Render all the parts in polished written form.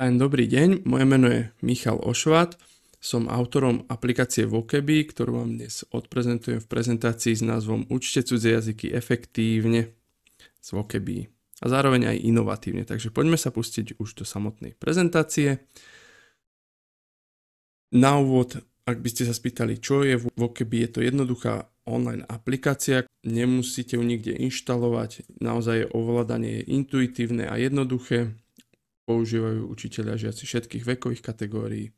Dobrý deň, moje meno je Michal Ošvat, som autorom aplikácie Voceby, ktorú vám dnes odprezentujem v prezentácii s názvom Učte cudzie jazyky efektívne z Voceby a zároveň aj inovatívne. Takže poďme sa pustiť už do samotnej prezentácie. Na úvod, ak by ste sa spýtali, čo je Voceby, je to jednoduchá online aplikácia, nemusíte ju nikde inštalovať, naozaj ovládanie je intuitívne a jednoduché. Používajú učitelia a žiaci všetkých vekových kategórií.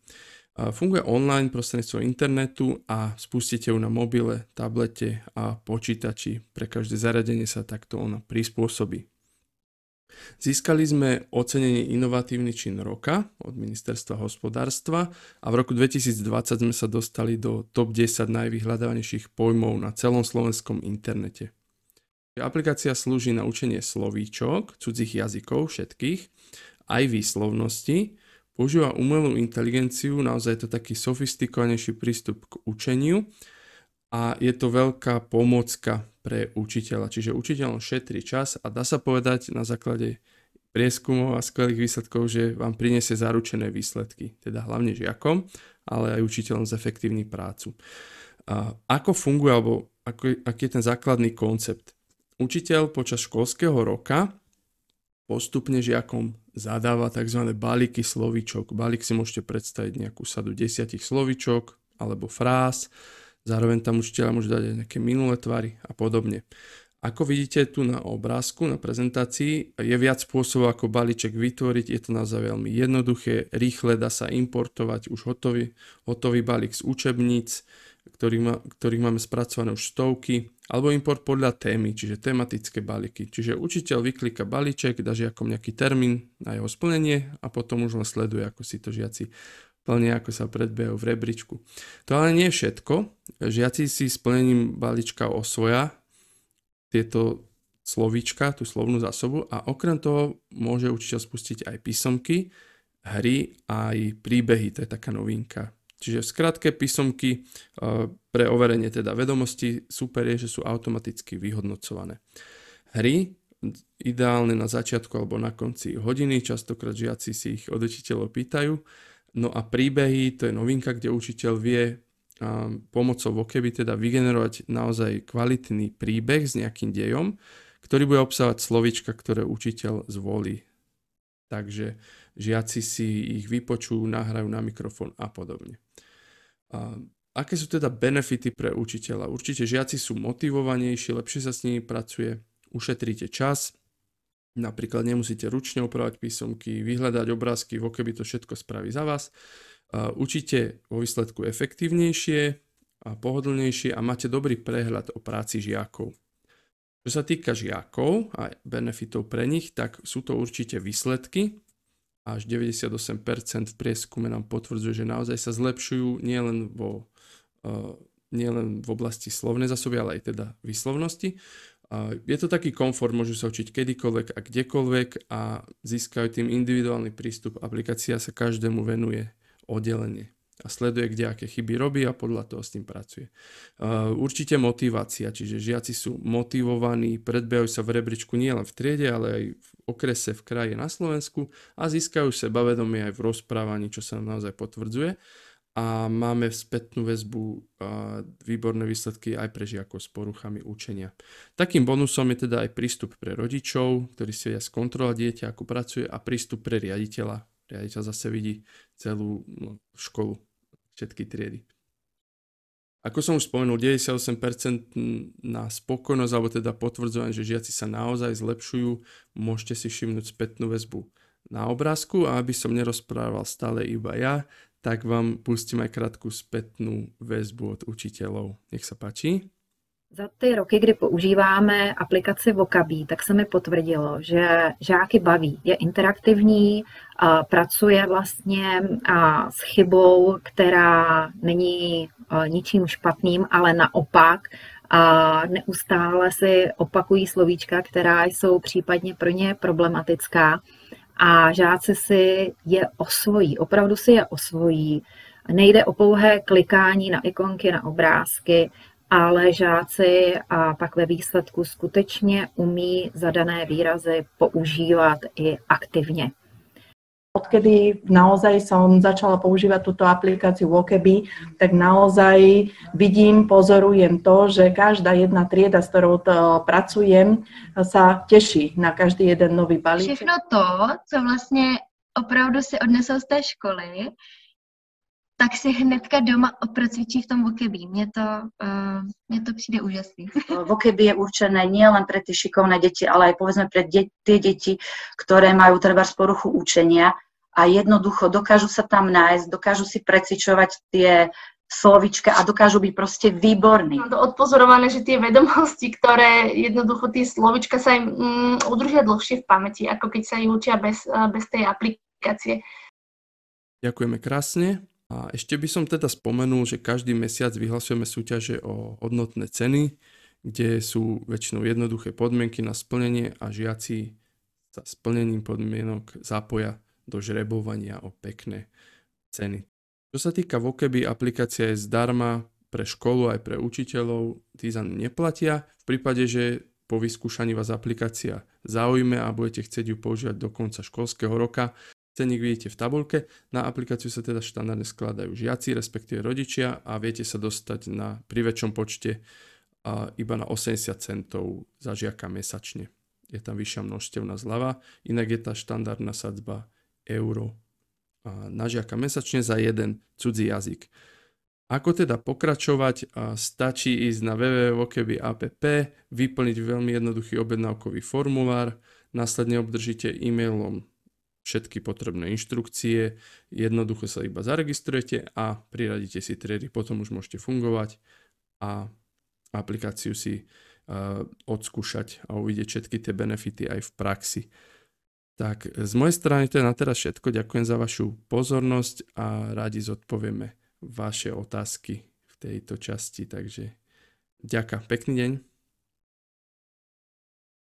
Funguje online prostredníctvom internetu a spustíte ju na mobile, tablete a počítači. Pre každé zariadenie sa takto ona prispôsobí. Získali sme ocenenie Inovatívny čin roka od Ministerstva hospodárstva a v roku 2020 sme sa dostali do top 10 najvyhľadávanejších pojmov na celom slovenskom internete. Aplikácia slúži na učenie slovíčok, cudzích jazykov všetkých, aj výslovnosti, používa umelú inteligenciu, naozaj je to taký sofistikovanejší prístup k učeniu a je to veľká pomocka pre učiteľa. Čiže učiteľ šetrí čas a dá sa povedať na základe prieskumov a skvelých výsledkov, že vám prinesie zaručené výsledky, teda hlavne žiakom, ale aj učiteľom zefektívni prácu. Ako funguje, alebo aký je ten základný koncept? Učiteľ počas školského roka postupne žiakom zadáva tzv. Balíky slovíčok. Balík si môžete predstaviť nejakú sadu 10 slovíčok alebo fráz. Zároveň tam učiteľa môže dať aj nejaké minulé tvary a podobne. Ako vidíte tu na obrázku, na prezentácii, je viac spôsobov, ako balíček vytvoriť. Je to naozaj veľmi jednoduché, rýchle, dá sa importovať už hotový balík z učebníc, ktorých máme spracované už stovky, alebo import podľa témy, čiže tematické balíky. Čiže učiteľ vyklika balíček, dá žiakom nejaký termín na jeho splnenie a potom už len sleduje, ako si to žiaci plnia, ako sa predbehajú v rebríčku. To ale nie je všetko. Žiaci si splnením balíčka osvoja tieto slovíčka, tú slovnú zásobu a okrem toho môže učiteľ spustiť aj písomky, hry a aj príbehy, to je taká novinka. Čiže v skratke písomky pre overenie teda vedomostí super je, že sú automaticky vyhodnocované. Hry ideálne na začiatku alebo na konci hodiny, častokrát žiaci si ich od učiteľov pýtajú. No a príbehy, to je novinka, kde učiteľ vie pomocou Voceby teda vygenerovať naozaj kvalitný príbeh s nejakým dejom, ktorý bude obsahovať slovíčka, ktoré učiteľ zvolí. Takže žiaci si ich vypočujú, nahrajú na mikrofón a podobne. Aké sú teda benefity pre učiteľa? Určite žiaci sú motivovanejší, lepšie sa s nimi pracuje, ušetríte čas, napríklad nemusíte ručne opravovať písomky, vyhľadať obrázky, Voceby to všetko spraví za vás. Učíte vo výsledku efektívnejšie a pohodlnejšie a máte dobrý prehľad o práci žiakov. Čo sa týka žiakov a benefitov pre nich, tak sú to určite výsledky. Až 98% v prieskume nám potvrdzuje, že naozaj sa zlepšujú nielen v oblasti slovnej zásoby, ale aj teda výslovnosti. Je to taký komfort, môžu sa učiť kedykoľvek a kdekoľvek a získajú tým individuálny prístup. Aplikácia sa každému venuje oddelenie a sleduje, kde aké chyby robí a podľa toho s tým pracuje. Určite motivácia, čiže žiaci sú motivovaní, predbehajú sa v rebríčku nielen v triede, ale aj v okrese, v kraji na Slovensku a získajú sebavedomie aj v rozprávaní, čo sa nám naozaj potvrdzuje. A máme spätnú väzbu výborné výsledky aj pre žiakov s poruchami učenia. Takým bonusom je teda aj prístup pre rodičov, ktorí si vedia skontrolovať dieťa, ako pracuje, a prístup pre riaditeľa. Riaditeľ zase vidí celú školu, všetky triedy. Ako som už spomenul, 98% na spokojnosť, alebo teda potvrdzovanie, že žiaci sa naozaj zlepšujú, môžete si všimnúť spätnú väzbu na obrázku a aby som nerozprával stále iba ja, tak vám pustím aj krátku spätnú väzbu od učiteľov. Nech sa páči. Za ty roky, kdy používáme aplikaci Voceby, tak se mi potvrdilo, že žáky baví. Je interaktivní, pracuje vlastně s chybou, která není ničím špatným, ale naopak neustále si opakují slovíčka, která jsou případně pro ně problematická. A žáci si je osvojí, opravdu si je osvojí. Nejde o pouhé klikání na ikonky, na obrázky, ale žáci a pak ve výsledku skutečně umí zadané výrazy používat i aktivně. Odkedy naozaj som začala používať túto aplikáciu Voceby, tak naozaj vidím, pozorujem to, že každá jedna trieda, s ktorou pracujem, sa teší na každý jeden nový balíček. Všechno to, co vlastně opravdu si odnesou z té školy, tak si hnedka doma procvičí v tom Voceby. Mne to přijde úžasný. Voceby je určené nielen pre tie šikovné deti, ale aj povedzme pre tie deti, ktoré majú trebárs poruchu učenia a jednoducho dokážu sa tam nájsť, dokážu si precvičovať tie slovička a dokážu byť proste výborní. Mám to odpozorované, že tie vedomosti, ktoré jednoducho tie slovička sa im udržia dlhšie v pamäti, ako keď sa ich učia bez tej aplikácie. Ďakujeme krásne. A ešte by som teda spomenul, že každý mesiac vyhlasujeme súťaže o hodnotné ceny, kde sú väčšinou jednoduché podmienky na splnenie a žiaci sa splnením podmienok zapoja do žrebovania o pekné ceny. Čo sa týka Voceby, aplikácia je zdarma pre školu aj pre učiteľov, tí za ňu neplatia. V prípade, že po vyskúšaní vás aplikácia zaujme a budete chcieť ju používať do konca školského roka, cenník vidíte v tabuľke. Na aplikáciu sa teda štandardne skladajú žiaci, respektíve rodičia a viete sa dostať pri väčšom počte iba na 80 centov za žiaka mesačne. Je tam vyššia množstevná zľava, inak je tá štandardná sadzba euro na žiaka mesačne za jeden cudzí jazyk. Ako teda pokračovať? Stačí ísť na www.voceby.app, vyplniť veľmi jednoduchý objednávkový formulár, následne obdržíte e-mailom všetky potrebné inštrukcie, jednoducho sa iba zaregistrujete a priradíte si triedy, potom už môžete fungovať a aplikáciu si odskúšať a uvidieť všetky tie benefity aj v praxi. Tak z mojej strany to je na teraz všetko, ďakujem za vašu pozornosť a rádi zodpovieme vaše otázky v tejto časti, takže ďakujem, pekný deň.